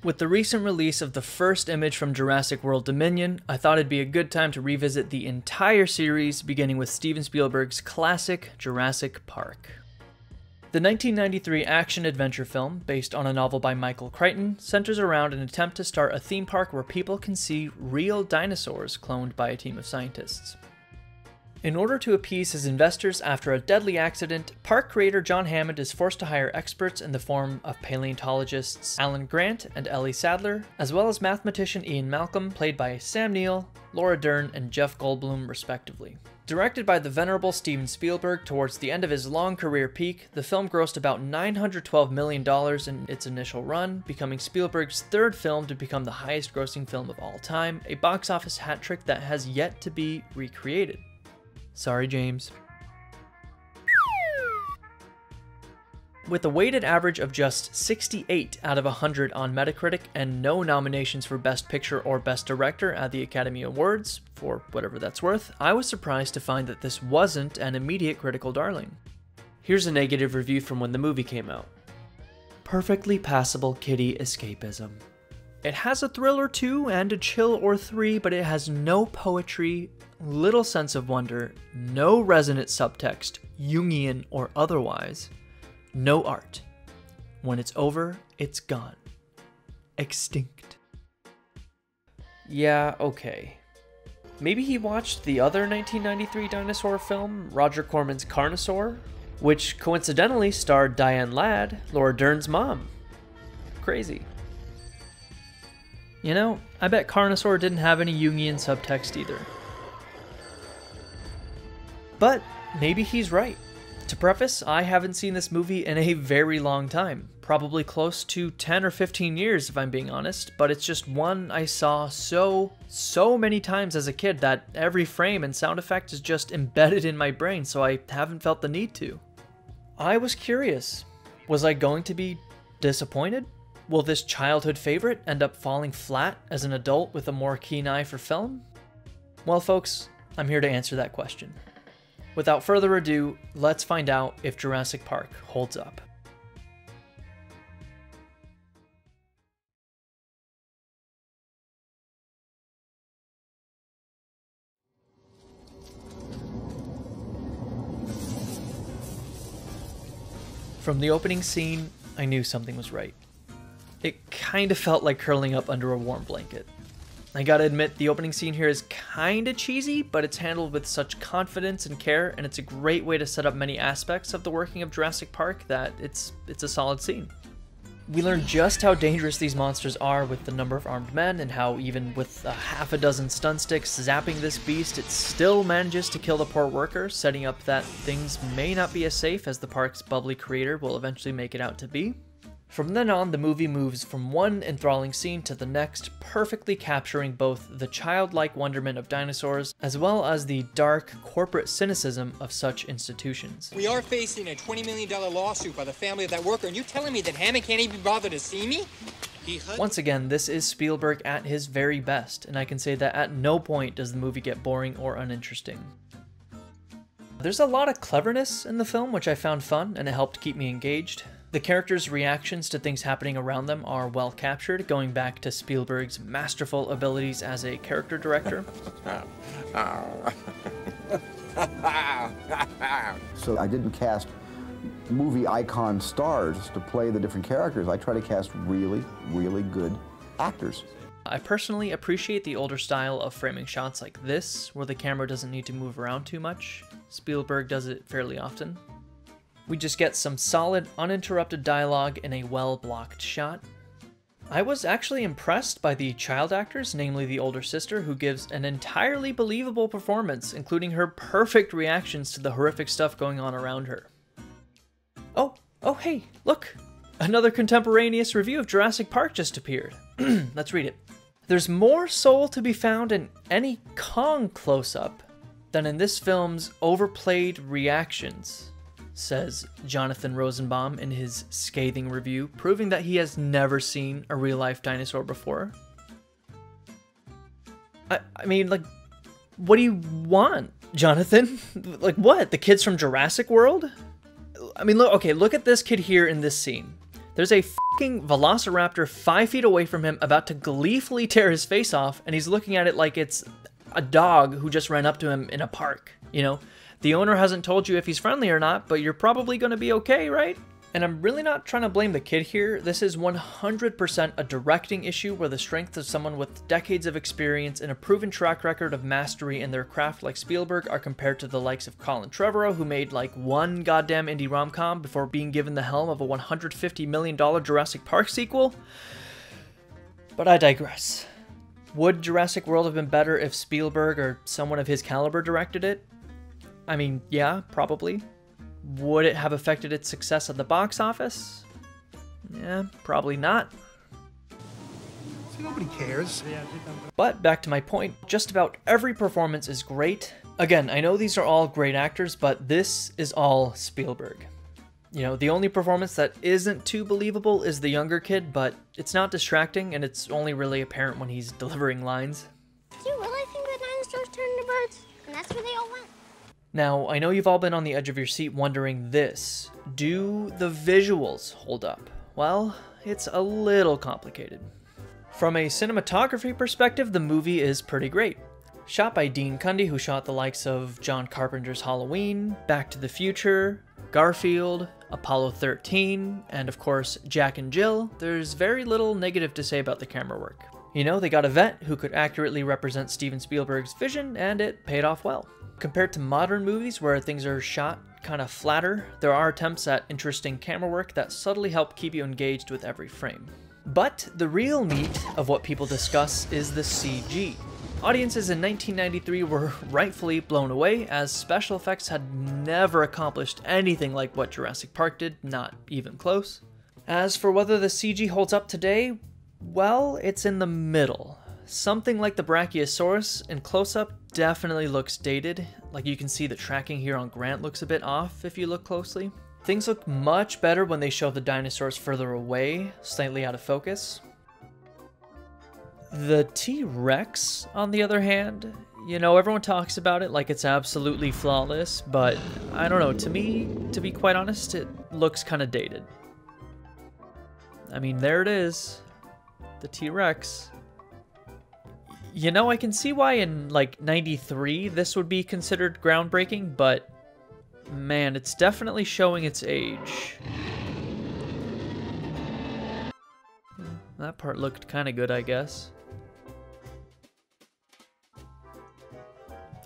With the recent release of the first image from Jurassic World Dominion, I thought it'd be a good time to revisit the entire series, beginning with Steven Spielberg's classic Jurassic Park. The 1993 action-adventure film, based on a novel by Michael Crichton, centers around an attempt to start a theme park where people can see real dinosaurs cloned by a team of scientists. In order to appease his investors after a deadly accident, park creator John Hammond is forced to hire experts in the form of paleontologists Alan Grant and Ellie Sadler, as well as mathematician Ian Malcolm, played by Sam Neill, Laura Dern, and Jeff Goldblum, respectively. Directed by the venerable Steven Spielberg towards the end of his long career peak, the film grossed about $912 million in its initial run, becoming Spielberg's third film to become the highest grossing film of all time, a box office hat trick that has yet to be recreated. Sorry, James. With a weighted average of just 68 out of 100 on Metacritic and no nominations for Best Picture or Best Director at the Academy Awards, for whatever that's worth, I was surprised to find that this wasn't an immediate critical darling. Here's a negative review from when the movie came out. Perfectly passable kiddie escapism. It has a thrill or two and a chill or three, but it has no poetry, little sense of wonder, no resonant subtext, Jungian or otherwise, no art. When it's over, it's gone. Extinct. Yeah, okay. Maybe he watched the other 1993 dinosaur film, Roger Corman's Carnosaur, which coincidentally starred Diane Ladd, Laura Dern's mom. Crazy. You know, I bet Carnosaur didn't have any Jungian subtext either. But maybe he's right. To preface, I haven't seen this movie in a very long time, probably close to 10 or 15 years if I'm being honest, but it's just one I saw so many times as a kid that every frame and sound effect is just embedded in my brain, so I haven't felt the need to. I was curious. Was I going to be disappointed? Will this childhood favorite end up falling flat as an adult with a more keen eye for film? Well, folks, I'm here to answer that question. Without further ado, let's find out if Jurassic Park holds up. From the opening scene, I knew something was right. It kind of felt like curling up under a warm blanket. I gotta admit, the opening scene here is kinda cheesy, but it's handled with such confidence and care, and it's a great way to set up many aspects of the working of Jurassic Park that it's a solid scene. We learn just how dangerous these monsters are with the number of armed men, and how even with a half a dozen stun sticks zapping this beast, it still manages to kill the poor worker, setting up that things may not be as safe as the park's bubbly creator will eventually make it out to be. From then on, the movie moves from one enthralling scene to the next, perfectly capturing both the childlike wonderment of dinosaurs, as well as the dark corporate cynicism of such institutions. We are facing a $20 million lawsuit by the family of that worker, and you're telling me that Hammond can't even bother to see me? Once again, this is Spielberg at his very best, and I can say that at no point does the movie get boring or uninteresting. There's a lot of cleverness in the film, which I found fun, and it helped keep me engaged. The characters' reactions to things happening around them are well captured, going back to Spielberg's masterful abilities as a character director. So I didn't cast movie icon stars to play the different characters. I try to cast really, really good actors. I personally appreciate the older style of framing shots like this, where the camera doesn't need to move around too much. Spielberg does it fairly often. We just get some solid, uninterrupted dialogue in a well-blocked shot. I was actually impressed by the child actors, namely the older sister, who gives an entirely believable performance, including her perfect reactions to the horrific stuff going on around her. Oh hey, look! Another contemporaneous review of Jurassic Park just appeared. Let's read it. There's more soul to be found in any Kong close-up than in this film's overplayed reactions, says Jonathan Rosenbaum in his scathing review, proving that he has never seen a real-life dinosaur before. I mean, like, what do you want, Jonathan? Like, what? The kids from Jurassic World? I mean, look at this kid here in this scene. There's a fucking velociraptor 5 feet away from him about to gleefully tear his face off, and he's looking at it like it's a dog who just ran up to him in a park, you know? The owner hasn't told you if he's friendly or not, but you're probably gonna be okay, right? And I'm really not trying to blame the kid here. This is 100% a directing issue where the strengths of someone with decades of experience and a proven track record of mastery in their craft like Spielberg are compared to the likes of Colin Trevorrow, who made like one goddamn indie rom-com before being given the helm of a $150 million Jurassic Park sequel. But I digress. Would Jurassic World have been better if Spielberg or someone of his caliber directed it? I mean, yeah, probably. Would it have affected its success at the box office? Yeah, probably not. See, nobody cares. But back to my point, just about every performance is great. Again, I know these are all great actors, but this is all Spielberg. You know, the only performance that isn't too believable is the younger kid, but it's not distracting and it's only really apparent when he's delivering lines. Do you really think that dinosaurs turn into birds? And that's where they all went? Now, I know you've all been on the edge of your seat wondering this. Do the visuals hold up? Well, it's a little complicated. From a cinematography perspective, the movie is pretty great. Shot by Dean Cundey, who shot the likes of John Carpenter's Halloween, Back to the Future, Garfield, Apollo 13, and of course, Jack and Jill, there's very little negative to say about the camera work. You know, they got a vet who could accurately represent Steven Spielberg's vision, and it paid off well. Compared to modern movies where things are shot kind of flatter, there are attempts at interesting camera work that subtly help keep you engaged with every frame. But the real meat of what people discuss is the CG. Audiences in 1993 were rightfully blown away, as special effects had never accomplished anything like what Jurassic Park did, not even close. As for whether the CG holds up today, well, it's in the middle. Something like the Brachiosaurus in close-up definitely looks dated. Like you can see the tracking here on Grant looks a bit off if you look closely. Things look much better when they show the dinosaurs further away, slightly out of focus. The T-Rex, on the other hand, you know, everyone talks about it like it's absolutely flawless, but I don't know, to me, to be quite honest, it looks kind of dated. I mean, there it is, the T-Rex. You know, I can see why in, like, 93 this would be considered groundbreaking, but, man, it's definitely showing its age. That part looked kind of good, I guess.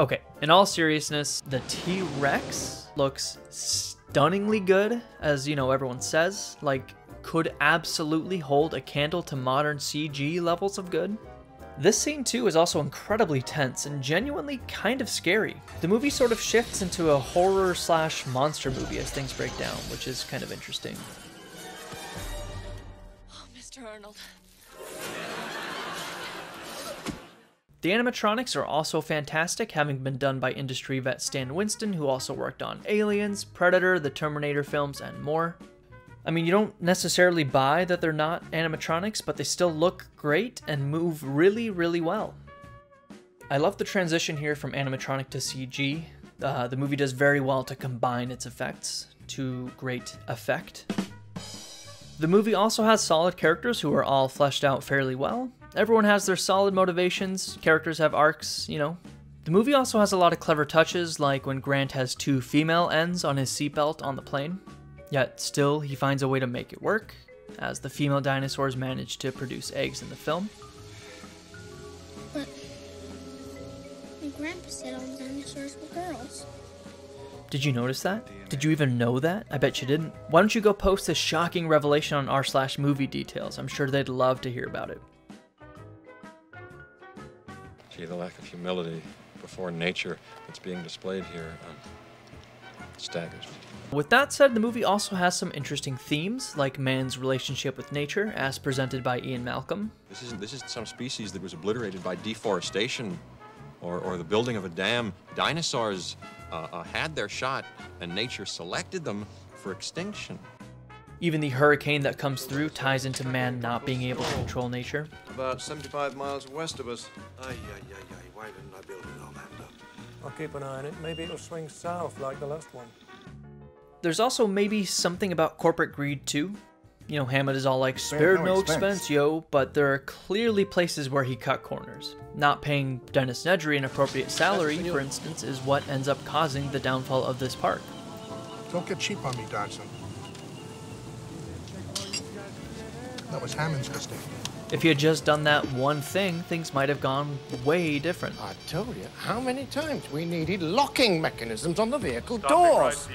Okay, in all seriousness, the T-Rex looks stunningly good, as, you know, everyone says. Like, could absolutely hold a candle to modern CG levels of good. This scene too is also incredibly tense and genuinely kind of scary. The movie sort of shifts into a horror slash monster movie as things break down, which is kind of interesting. Oh, Mr. Arnold. The animatronics are also fantastic, having been done by industry vet Stan Winston, who also worked on Aliens, Predator, the Terminator films, and more. I mean, you don't necessarily buy that they're not animatronics, but they still look great and move really, really well. I love the transition here from animatronic to CG. The movie does very well to combine its effects to great effect. The movie also has solid characters who are all fleshed out fairly well. Everyone has their solid motivations, characters have arcs, you know. The movie also has a lot of clever touches, like when Grant has 2 female ends on his seatbelt on the plane. Yet still, he finds a way to make it work, as the female dinosaurs manage to produce eggs in the film. But my grandpa said all dinosaurs were girls. Did you notice that? Did you even know that? I bet you didn't. Why don't you go post this shocking revelation on r/movie details? I'm sure they'd love to hear about it. Gee, the lack of humility before nature that's being displayed here staggers me. With that said, the movie also has some interesting themes, like man's relationship with nature, as presented by Ian Malcolm. This is some species that was obliterated by deforestation or the building of a dam. Dinosaurs had their shot, and nature selected them for extinction. Even the hurricane that comes through ties into man not being able to control nature. About 75 miles west of us. Why didn't I build it all that up? I'll keep an eye on it. Maybe it'll swing south like the last one. There's also maybe something about corporate greed too. You know, Hammond is all like, spared no expense, yo, but there are clearly places where he cut corners. Not paying Dennis Nedry an appropriate salary, for instance, is what ends up causing the downfall of this park. Don't get cheap on me, Dodson. That was Hammond's mistake. If he had just done that one thing, things might have gone way different. I told you how many times we needed locking mechanisms on the vehicle doors.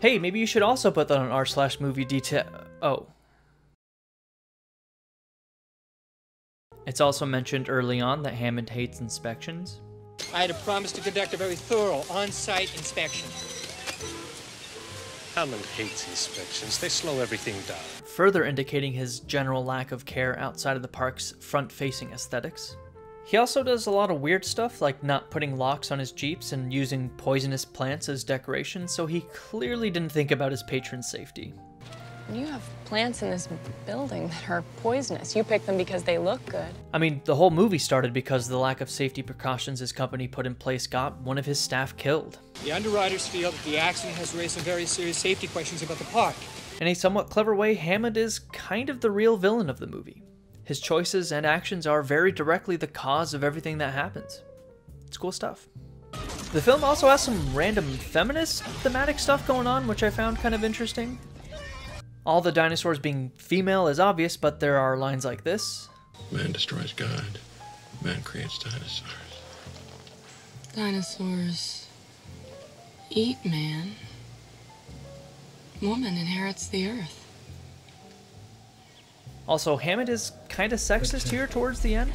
Hey, maybe you should also put that on r/movie detail. Oh. It's also mentioned early on that Hammond hates inspections. I had a promise to conduct a very thorough on-site inspection. Hammond hates inspections. They slow everything down. Further indicating his general lack of care outside of the park's front-facing aesthetics. He also does a lot of weird stuff, like not putting locks on his Jeeps and using poisonous plants as decoration, so he clearly didn't think about his patrons' safety. You have plants in this building that are poisonous. You pick them because they look good. I mean, the whole movie started because of the lack of safety precautions his company put in place got one of his staff killed. The underwriters feel that the accident has raised some very serious safety questions about the park. In a somewhat clever way, Hammond is kind of the real villain of the movie. His choices and actions are very directly the cause of everything that happens. It's cool stuff. The film also has some random feminist thematic stuff going on, which I found kind of interesting. All the dinosaurs being female is obvious, but there are lines like this. Man destroys God. Man creates dinosaurs. Dinosaurs eat man. Woman inherits the earth. Also, Hammond is kind of sexist here towards the end.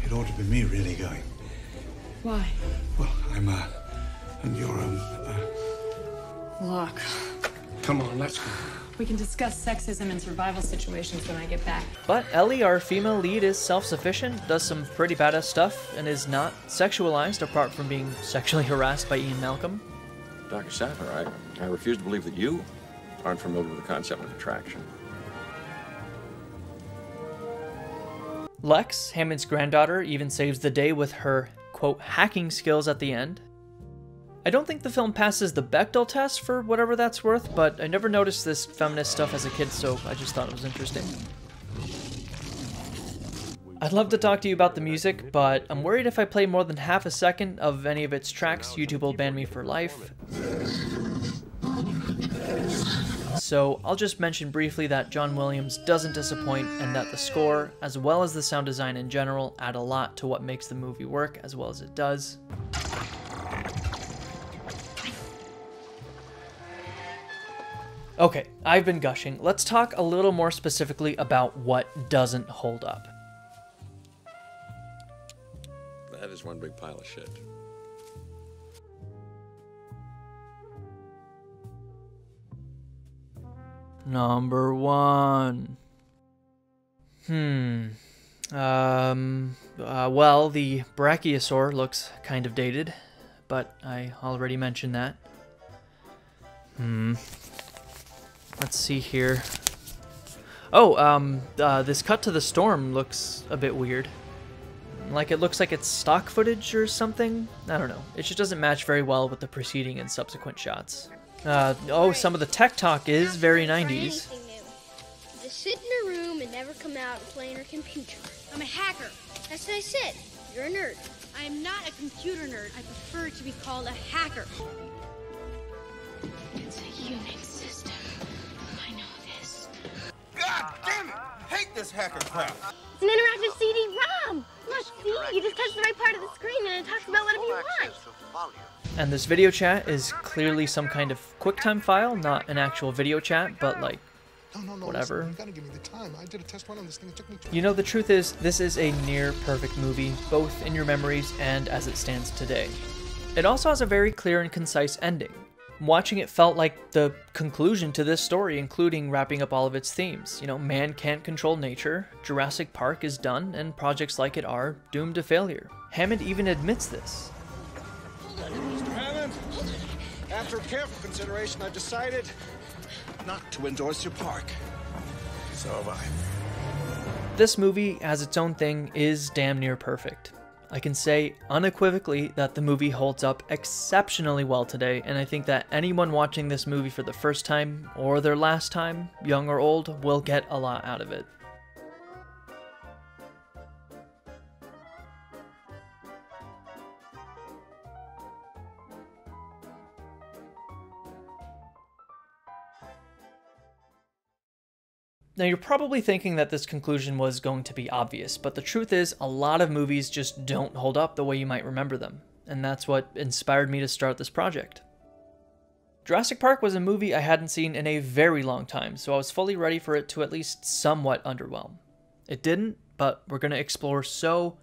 It ought to be me really going. Why? Well, I'm and you're Look. Come on, let's go. We can discuss sexism and survival situations when I get back. But Ellie, our female lead, is self-sufficient, does some pretty badass stuff, and is not sexualized apart from being sexually harassed by Ian Malcolm. Dr. Sapper, I refuse to believe that you aren't familiar with the concept of attraction. Lex, Hammond's granddaughter, even saves the day with her, quote, hacking skills at the end. I don't think the film passes the Bechdel test for whatever that's worth, but I never noticed this feminist stuff as a kid, so I just thought it was interesting. I'd love to talk to you about the music, but I'm worried if I play more than half a second of any of its tracks, YouTube will ban me for life. So I'll just mention briefly that John Williams doesn't disappoint, and that the score, as well as the sound design in general, add a lot to what makes the movie work as well as it does. Okay, I've been gushing. Let's talk a little more specifically about what doesn't hold up. That is one big pile of shit. Number one. Well, the Brachiosaur looks kind of dated, but I already mentioned that. Let's see here. Oh, this cut to the storm looks a bit weird. Like it looks like it's stock footage or something? I don't know. It just doesn't match very well with the preceding and subsequent shots. Oh, some of the tech talk is very 90s. Just sit in a room and never come out and play on your computer. I'm a hacker. That's what I said. You're a nerd. I'm not a computer nerd. I prefer to be called a hacker. It's a Unix system. I know this. God damn it! Hate this hacker crap. It's an interactive CD-ROM. Look, see? You just touch the right part of the screen and it talks about whatever you want. And this video chat is clearly some kind of QuickTime file, not an actual video chat, but like, whatever. Listen, you gotta give me the time. I did a test run on this thing. It took me 2 You know, the truth is, this is a near perfect movie, both in your memories and as it stands today. It also has a very clear and concise ending. Watching it felt like the conclusion to this story, including wrapping up all of its themes. You know, man can't control nature, Jurassic Park is done, and projects like it are doomed to failure. Hammond even admits this. Mr. Hammond, after careful consideration, I've decided not to endorse your park. So have I. This movie, as its own thing, is damn near perfect. I can say unequivocally that the movie holds up exceptionally well today, and I think that anyone watching this movie for the first time or their last time, young or old, will get a lot out of it. Now you're probably thinking that this conclusion was going to be obvious, but the truth is a lot of movies just don't hold up the way you might remember them, and that's what inspired me to start this project. Jurassic Park was a movie I hadn't seen in a very long time, so I was fully ready for it to at least somewhat underwhelm. It didn't, but we're going to explore so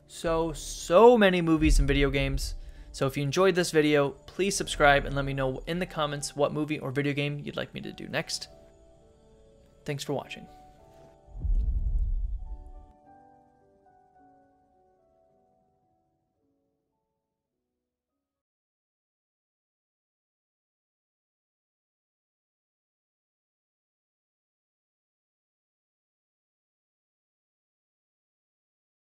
many movies and video games, so if you enjoyed this video, please subscribe and let me know in the comments what movie or video game you'd like me to do next. Thanks for watching.